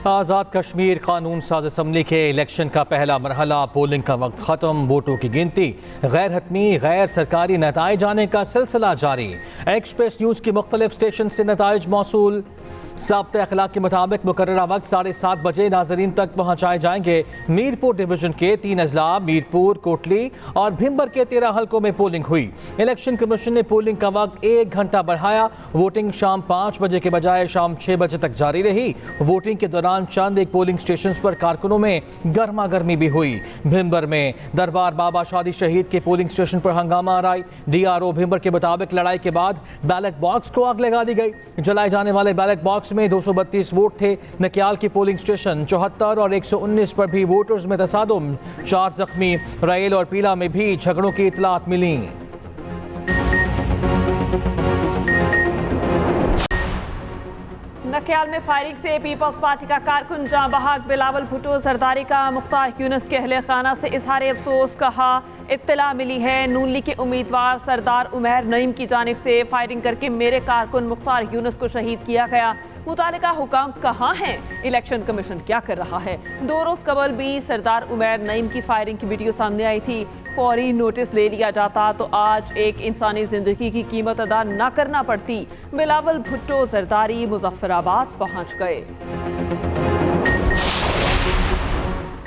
आज़ाद कश्मीर कानून साज असम्बली के इलेक्शन का पहला मरहला पोलिंग का वक्त ख़त्म। वोटों की गिनती गैर हतमी गैर सरकारी नताइज आने का सिलसिला जारी। एक्सप्रेस न्यूज़ की मुख्तलिफ स्टेशन से नताइज मौसूल। ज़ाब्ते अखलाक के मुताबिक मुकर्ररा वक्त 7:30 बजे नाजरीन तक पहुँचाए जाएंगे। मीरपुर डिवीजन के 3 अजला मीरपुर, कोटली और भिम्बर के 13 हल्कों में पोलिंग हुई। इलेक्शन कमीशन ने पोलिंग का वक्त 1 घंटा बढ़ाया। वोटिंग शाम 5 बजे के बजाय शाम 6 बजे तक जारी रही। वोटिंग के दौरान चंद एक पोलिंग स्टेशन पर कारकुनों में गर्मा गर्मी भी हुई। भिम्बर में दरबार बाबा शादी शहीद के पोलिंग स्टेशन पर हंगामा आराई। DRO भिम्बर के मुताबिक लड़ाई के बाद बैलेट बॉक्स को आग लगा दी गई। जलाए जाने वाले बैलेट बॉक्स में 232 वोट थे। नकियाल की पोलिंग स्टेशन 74 और 119 पर भी वोटर्स में तसादुम। 4 जख्मी। रायल और पीला में भी झगड़ों की इतलात मिली। नकियाल में फायरिंग से पीपल्स पार्टी का कारकुन जाँ बहक बिलावल भुट्टो जरदारी का मुख्तार यूनुस के अहले खाना से इजहार अफसोस। कहा इत्तला मिली है नून लीग के उम्मीदवार सरदार उमैर नईम की जानिब से फायरिंग करके मेरे कारकुन मुख्तार यूनुस को शहीद किया गया। मुतालिका हुकाम कहाँ हैं? इलेक्शन कमीशन क्या कर रहा है? 2 रोज कबल भी सरदार उमैर नईम की फायरिंग की वीडियो सामने आई थी। फौरी नोटिस ले लिया जाता तो आज एक इंसानी जिंदगी की कीमत अदा न करना पड़ती। बिलावल भुट्टो जरदारी मुजफ्फराबाद पहुंच गए।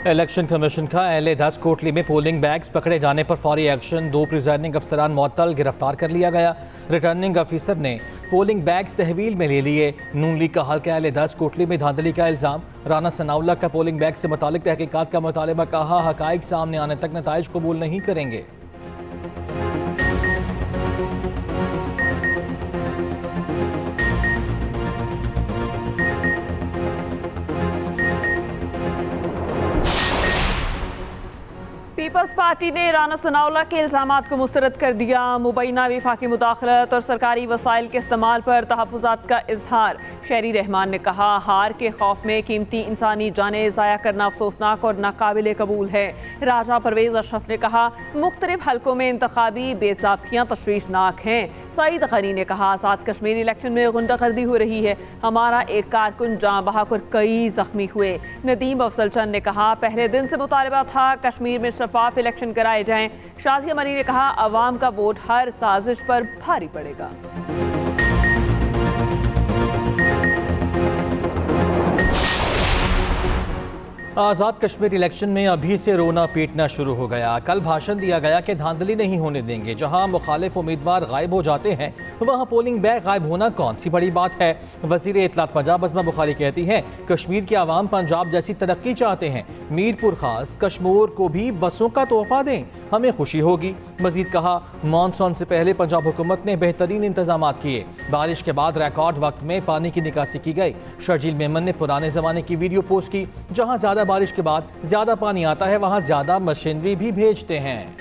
इलेक्शन कमीशन का LA-10 कोटली में पोलिंग बैग्स पकड़े जाने पर फौरी एक्शन। 2 प्रिजाइडिंग अफसरान मुअत्तल, गिरफ्तार कर लिया गया। रिटर्निंग अफसर ने पोलिंग बैग्स तहवील में ले लिए। नून लीग का हल्का LA-10 कोटली में धांधली का इल्ज़ाम। राना सनाउल्लाह का पोलिंग बैग से मुतालिक तहकीकात का मुतालबा। कहा हकाइक सामने आने तक नताइज कबूल नहीं करेंगे। पीपल्स पार्टी ने राना सनाउल्लाह के इल्ज़ामात को मुस्तरद कर दिया। मुबैना वफाकी मुदाखलत और सरकारी वसाइल के इस्तेमाल पर तहफ़्फ़ुज़ात का इजहार। शहरी रहमान ने कहा हार के खौफ में कीमती इंसानी जानें ज़ाया करना अफसोसनाक और नाकाबिले कबूल है। राजा परवेज़ अशरफ ने कहा मुख्तलिफ हल्कों में इंतखाबी बेज़ाब्तियाँ तशवीशनाक हैं। सईद गनी ने कहा आज़ाद कश्मीर इलेक्शन में गुंडागर्दी हो रही है। हमारा एक कारकुन जाँ बहक और कई जख्मी हुए। नदीम अफजल चंद ने कहा पहले दिन से मुतालबा था कश्मीर में शफाफ इलेक्शन कराए जाएं। शाजिया मरी ने कहा अवाम का वोट हर साजिश पर भारी पड़ेगा। आज़ाद कश्मीर इलेक्शन में अभी से रोना पीटना शुरू हो गया। कल भाषण दिया गया कि धांधली नहीं होने देंगे। जहां मुखालिफ उम्मीदवार गायब हो जाते हैं वहां पोलिंग बैग गायब होना कौन सी बड़ी बात है। वज़ीर इत्तलात पंजाब अज़मा बुखारी कहती हैं कश्मीर के अवाम पंजाब जैसी तरक्की चाहते हैं। मीरपुर खास कश्मीर को भी बसों का तोहफा दें, हमें खुशी होगी। मजीद कहा मानसून से पहले पंजाब हुकूमत ने बेहतरीन इंतजाम किए। बारिश के बाद रिकॉर्ड वक्त में पानी की निकासी की गई। शर्जील मेमन ने पुराने ज़माने की वीडियो पोस्ट की। जहां ज़्यादा बारिश के बाद ज्यादा पानी आता है वहां ज्यादा मशीनरी भी भेजते हैं।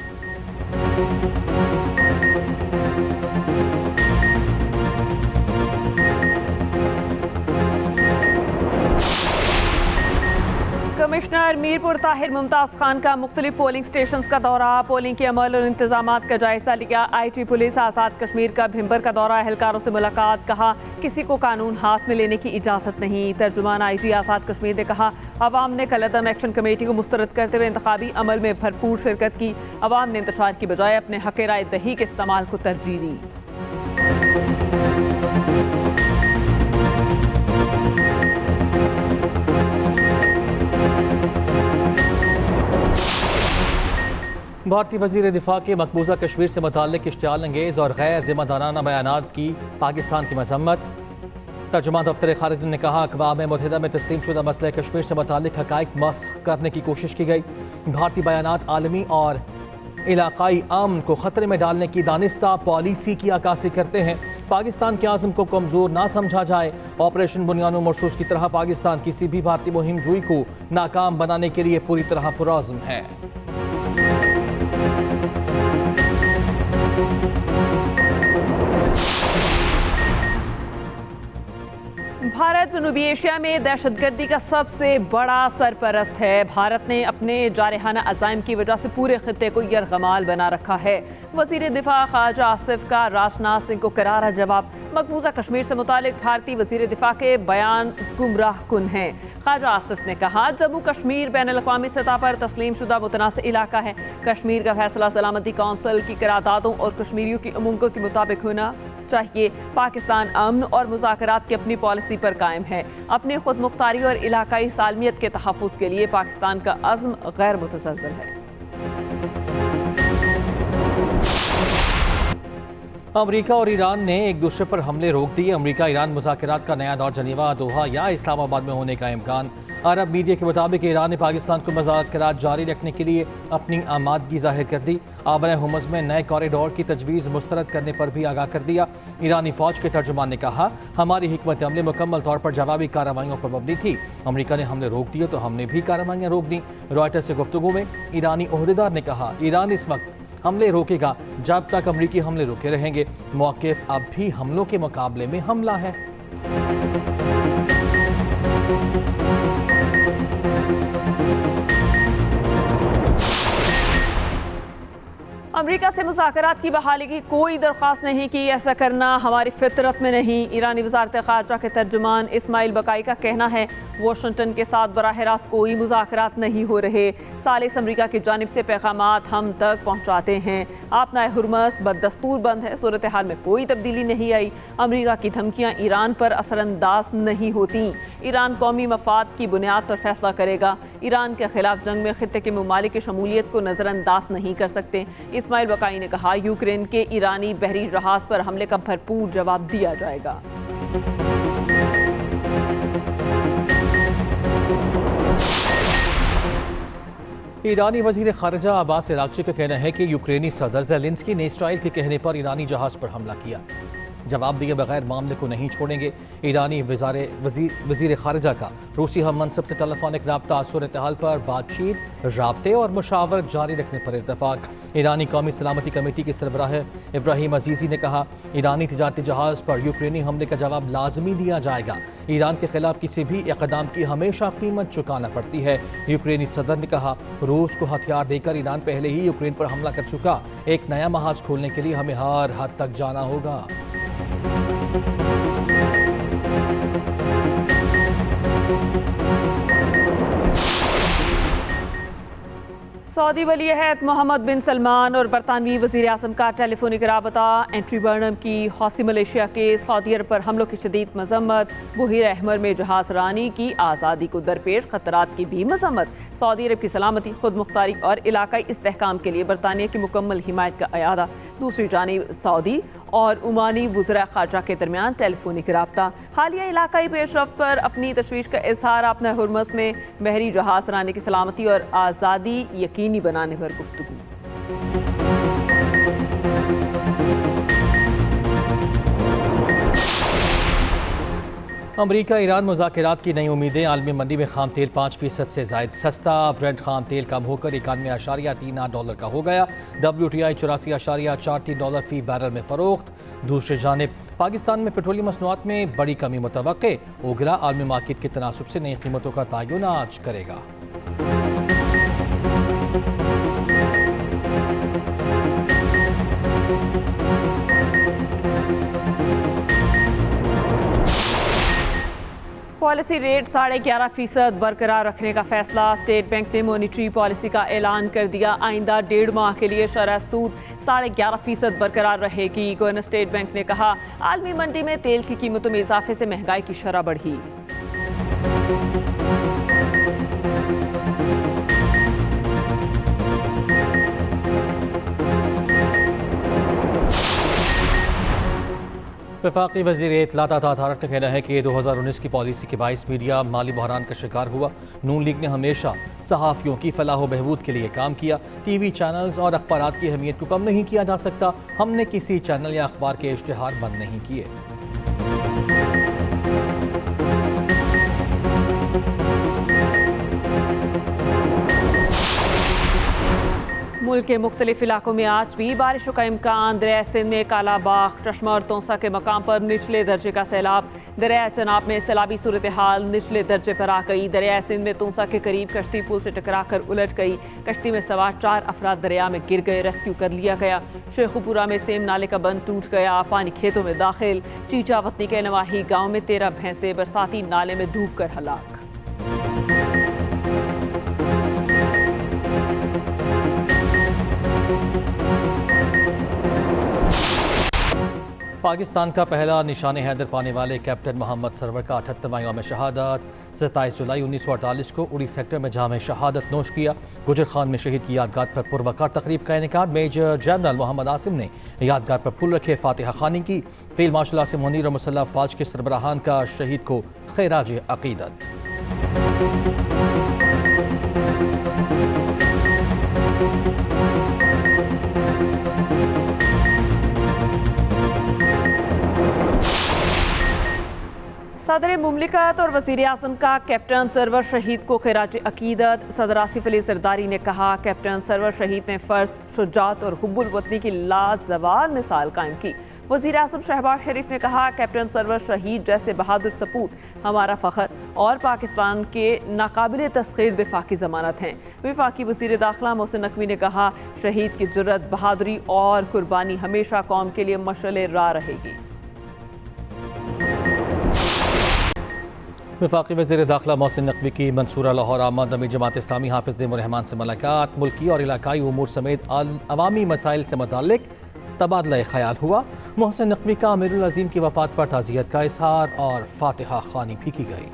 कमिश्नर मीरपुर ताहिर मुमताज़ खान का मुख्तलिफ पोलिंग स्टेशन का दौरा। पोलिंग के अमल और इंतजामात का जायजा लिया। IT पुलिस आज़ाद कश्मीर का भिम्बर का दौरा। एहलकारों से मुलाकात। कहा किसी को कानून हाथ में लेने की इजाज़त नहीं। तर्जुमान IG आज़ाद कश्मीर ने कहा अवाम ने कलअदम एक्शन कमेटी को मुस्तरद करते हुए इंतखाबी अमल में भरपूर शिरकत की। अवाम ने इंतशार की बजाय अपने हक़ राय दही के इस्तेमाल को तरजीह दी। भारतीय वज़ीर दिफा के मकबूजा कश्मीर से मुताल्लिक़ इश्तियाल अंगेज़ और गैर ज़िम्मेदाराना बयानात की पाकिस्तान की मज़म्मत। तर्जुमान दफ्तर ख़ारिजा ने कहा अक़वाम मुत्तहिदा में तस्लीम शुदा मसला कश्मीर से मुताल्लिक़ हक़ाइक़ मस्ख़ करने की कोशिश की गई। भारतीय बयानात आलमी और इलाक़ाई अमन को ख़तरे में डालने की दानिस्ता पॉलिसी की अक्कासी करते हैं। पाकिस्तान के आज़म को कमज़ोर ना समझा जाए। ऑपरेशन बुनियानो मरसूस की तरह पाकिस्तान किसी भी भारतीय मुहिम जुई को नाकाम बनाने के लिए पूरी तरह पुरअज़्म है। भारत जनूबी एशिया में दहशतगर्दी का सबसे बड़ा सरपरस्त है। भारत ने अपने जारहाना अज़ाइम की वजह से पूरे खित्ते को यरगमाल बना रखा है। वज़ीर दिफा ख्वाजा आसिफ का राजनाथ सिंह को करारा जवाब। मकबूजा कश्मीर से मुतालिक भारतीय वजीर दिफा के बयान गुमराह कुन हैं। ख्वाजा आसिफ ने कहा, जम्मू कश्मीर बैनुल-अक़वामी सतह पर तस्लीम शुदा मुतनाज़ इलाका है। कश्मीर का फैसला सलामती कौंसिल की करारदादों और कश्मीरियों की उमंगों के मुताबिक होना चाहिए। पाकिस्तान अमन और मुज़ाकरात की अपनी पॉलिसी पर कायम है। अपनी खुद मुख्तारी और इलाकाई सालमियत के तहफ़्फ़ुज़ के लिए पाकिस्तान का अज़्म गैर मुतसलसल है। अमेरिका और ईरान ने एक दूसरे पर हमले रोक दिए। अमेरिका ईरान मुज़ाकरात का नया दौर जनीवा, दोहा या इस्लामाबाद में होने का इम्कान। अरब मीडिया के मुताबिक ईरान ने पाकिस्तान को मुज़ाकरात जारी रखने के लिए अपनी आमादगी जाहिर कर दी। आबरा हुमज़ में नए कॉरिडोर की तजवीज़ मुस्तरद करने पर भी आगाह कर दिया। ईरानी फ़ौज के तर्जुमान ने कहा, हमारी हिकमत अमली मुकम्मल तौर पर जवाबी कार्रवाइयों पर मबनी थी। अमेरिका ने हमले रोक दिए तो हमने भी कार्रवाइयाँ रोक दी। रॉयटर्स से गुफ्तगू में ईरानी ओहदेदार ने कहा, ईरान इस वक्त हमले रोकेगा जब तक अमरीकी हमले रोके रहेंगे। मौक़िफ़ अब भी हमलों के मुकाबले में हमला है। अमेरिका से मुज़ाकरात की बहाली की कोई दरख्वास्त नहीं की, ऐसा करना हमारी फितरत में नहीं। ईरानी वज़ारत ख़ारजा के तर्जुमान इस्माइल बकाई का कहना है, वाशिंगटन के साथ बराह रास्त कोई मुज़ाकरात नहीं हो रहे। सालिस अमेरिका की जानिब से पैगामात हम तक पहुँचाते हैं। आपना हुर्मस बदस्तूर बंद है, सूरत हाल में कोई तब्दीली नहीं आई। अमेरिका की धमकियाँ ईरान पर असरअंदाज नहीं होती। ईरान कौमी मफाद की बुनियाद पर फैसला करेगा। ईरान के खिलाफ जंग में खित्ते के ममालिक की शमूलियत को नज़रअंदाज नहीं कर सकते। इस्माइल बकाई ने कहा, यूक्रेन के ईरानी बहरी जहाज पर हमले का भरपूर जवाब दिया जाएगा। ईरानी वजीर खारजा अब्बास अरागची का कहना है कि यूक्रेनी सदर ज़ेलेंस्की ने इसराइल के कहने पर ईरानी जहाज पर हमला किया। जवाब दिए बगैर मामले को नहीं छोड़ेंगे। ईरानी वजीर खारजा का रूसी हम मनसब से टेलीफोनिक रब्ता सूरत हाल पर बातचीत, राब्ते और मुशावरत जारी रखने पर इत्तफाक। ईरानी कौमी सलामती कमेटी के सरबराह इब्राहिम अजीज़ी ने कहा, ईरानी तिजारती जहाज़ पर यूक्रेनी हमले का जवाब लाजमी दिया जाएगा। ईरान के खिलाफ किसी भी इक़दाम की हमेशा कीमत चुकाना पड़ती है। यूक्रेनी सदर ने कहा, रूस को हथियार देकर ईरान पहले ही यूक्रेन पर हमला कर चुका। एक नया महाज खोलने के लिए हमें हर हद तक जाना होगा। सऊदी वली अहद मोहम्मद बिन सलमान और बरतानवी वज़ीर आज़म का टेलीफोनिक राबता। एंट्री बर्नम की हौसी मलेशिया के सऊदी अरब पर हमलों की शदीद मजम्मत। बहीर अहमर में जहाज रानी की आज़ादी को दरपेश खतरात की भी मजम्मत। सऊदी अरब की सलामती, खुद मुख्तारी और इलाकाई इस्तेहकाम के लिए बरतानिया की मुकम्मल हिमायत का अयादा। दूसरी जानिब सऊदी और ओमानी वज़रा ख़ारजा के दरमियान टेलीफोनिक राबता। हालिया इलाकाई पेशरफ्त पर अपनी तशवीश का इजहार। अपना हुर्मस में बहरी जहाज रानी की सलामती और आज़ादी यकीनी बनाने पर गुफ्तगू। अमरीका ईरान मुज़ाकरात की नई उम्मीदें। आलमी मंडी में खाम तेल 5% से ज़ायद सस्ता। ब्रेंट खाम तेल कम होकर $91.38 का हो गया। WTI $84.43 फ़ी बैरल में फ़रोख्त। दूसरी जानिब पाकिस्तान में पेट्रोलियम मसनूआत में बड़ी कमी मुतवक्के। ओगरा आलमी मार्केट के तनासुब से नई कीमतों का तयन आज करेगा। पॉलिसी रेट 11.5% बरकरार रखने का फैसला। स्टेट बैंक ने मॉनिटरी पॉलिसी का ऐलान कर दिया। आइंदा 1.5 माह के लिए शरह सूद 11.5% बरकरार रहेगी। गवर्नर स्टेट बैंक ने कहा, आलमी मंडी में तेल की कीमतों में इजाफे से महंगाई की शरह बढ़ी। वफाकी वज़ीर इत्तलात अतारत का कहना है कि 2019 की पॉलिसी के बाइस मीडिया माली बहरान का शिकार हुआ। नून लीग ने हमेशा सहाफ़ियों की फलाह व बहबूद के लिए काम किया। टीवी चैनल्स और अखबारात की अहमियत को कम नहीं किया जा सकता। हमने किसी चैनल या अखबार के इश्तिहार बंद नहीं किए। मुल्क के मुख्तलिफ इलाकों में आज भी बारिशों का इम्कान। दरिया सिंध में कालाबाग, चश्मा और तोसा के मकाम पर निचले दर्जे का सैलाब। दरिया चनाब में सैलाबी सूरत हाल निचले दर्जे पर आ गई। दरिया सिंध में तोसा के करीब कश्ती पुल से टकराकर उलट गई। कश्ती में सवार 4 अफराद दरिया में गिर गए, रेस्क्यू कर लिया गया। शेखुपुरा में सेम नाले का बंद टूट गया, पानी खेतों में दाखिल। चीचा वतनी के नवाही गाँव में 13 भैंसे बरसाती नाले में डूब कर हलाक। पाकिस्तान का पहला निशान हैदर पाने वाले कैप्टन मोहम्मद सरवर का 78वां यौम शहादत 27 जुलाई 1948 को उड़ी सेक्टर में जाम शहादत नोश किया। गुजर खान में शहीद की यादगार पर पुरवकार तकरीब का इनेकाद। मेजर जनरल मोहम्मद आसिम ने यादगार पर फूल रखे, फातिहा खानी की। फील्ड मार्शल आसिम मुनीर और मुसल्लह फ़ौज के सरबराहान का शहीद को खैराज अकीदत। सदर मुमलिकत और वज़ीर आज़म का कैप्टन सरवर शहीद को खैराज अकीदत। सदर आसिफ अली जरदारी ने कहा, कैप्टन सरवर शहीद ने फ़र्ज, शुजात और हुब्बुल वतनी की लाजवाल मिसाल कायम की। वज़ीर आज़म शहबाज शरीफ ने कहा, कैप्टन सरवर शहीद जैसे बहादुर सपूत हमारा फ़ख्र और पाकिस्तान के नाकाबिल तस्खीर दिफा की ज़मानत हैं। वफाकी वज़ीर दाखिला मोहसिन नकवी ने कहा, शहीद की जुर्रत, बहादुरी और कुर्बानी हमेशा कौम के लिए मशअल राह रहेगी। वफाकी वज़ीर दाखिला मोहसिन नकवी की मंसूरा लाहौर आमद अमीर जमात इस्लामी हाफिज़ नईमुर रहमान से मुलाकात। मुल्की और इलाकाई उमूर समेत अवामी मसाइल से मुताल्लिक तबादला ख्याल हुआ। मोहसिन नकवी का अमीरुल अज़ीम की वफ़ात पर ताज़ियत का इज़हार और फातिहा ख़्वानी भी की गई।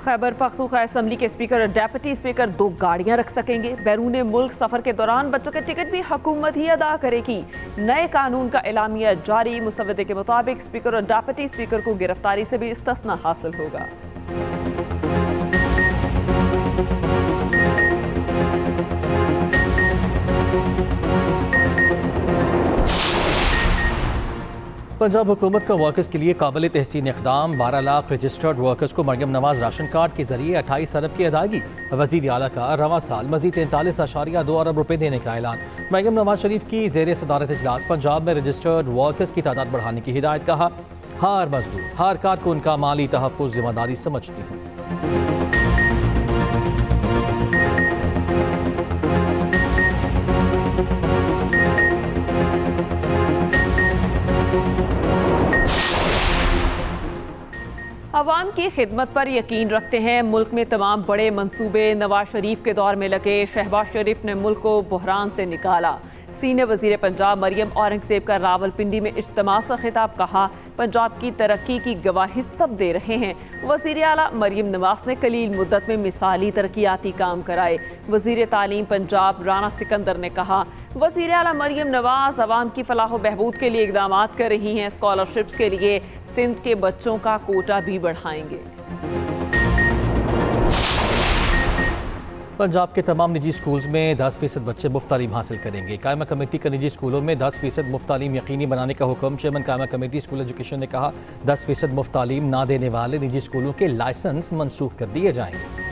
खैबर पख्तूनख्वा असम्बली के स्पीकर और डेप्यूटी स्पीकर 2 गाड़ियां रख सकेंगे। बैरून मुल्क सफर के दौरान बच्चों के टिकट भी हुकूमत ही अदा करेगी। नए कानून का एलामिया जारी। मुसव्वदे के मुताबिक स्पीकर और डेप्यूटी स्पीकर को गिरफ्तारी से भी इस्तिस्ना हासिल होगा। पंजाब हुकूमत का वर्कर्स के लिए काबिल तहसीन इक़दाम। 12 लाख रजिस्टर्ड वर्कर्स को मरियम नवाज राशन कार्ड के जरिए 28 अरब की अदायगी। वज़ीर आला का रवां साल मजीद 43.2 अरब रुपए देने का ऐलान। मरियम नवाज शरीफ की ज़ेर सदारत इजलास पंजाब में रजिस्टर्ड वर्कर्स की तादाद बढ़ाने की हिदायत। कहा, हर मजदूर, हर कारकुन का माली तहफ़्फ़ुज़ जिम्मेदारी समझती हूँ। अवाम की खिदमत पर यकीन रखते हैं, मुल्क में तमाम बड़े मंसूबे नवाज शरीफ के दौर में लगे। शहबाज शरीफ ने मुल्क को बुहरान से निकाला। सीनियर वज़ीर पंजाब मरियम औरंगज़ेब का रावलपिंडी में इज्तिमा से खिताब। कहा, पंजाब की तरक्की की गवाही सब दे रहे हैं। वज़ीर आला मरियम नवाज ने कलील मुद्दत में मिसाली तरक्याती काम कराए। वज़ीर तालीम पंजाब राना सिकंदर ने कहा, वज़ीर आला मरियम नवाज अवाम की फलाह बहबूद के लिए इक़दामात कर रही हैं। स्कॉलरशिप्स के लिए सिंध के बच्चों का कोटा भी बढ़ाएंगे। पंजाब के तमाम निजी स्कूल्स में 10% बच्चे मुफ्त तालीम हासिल करेंगे। कायमा कमेटी का निजी स्कूलों में 10% मुफ्त तालीम यकीनी बनाने का हुक्म। चेयरमैन कायमा कमेटी स्कूल एजुकेशन ने कहा, 10% मुफ्त तालीम ना देने वाले निजी स्कूलों के लाइसेंस मनसूख कर दिए जाएंगे।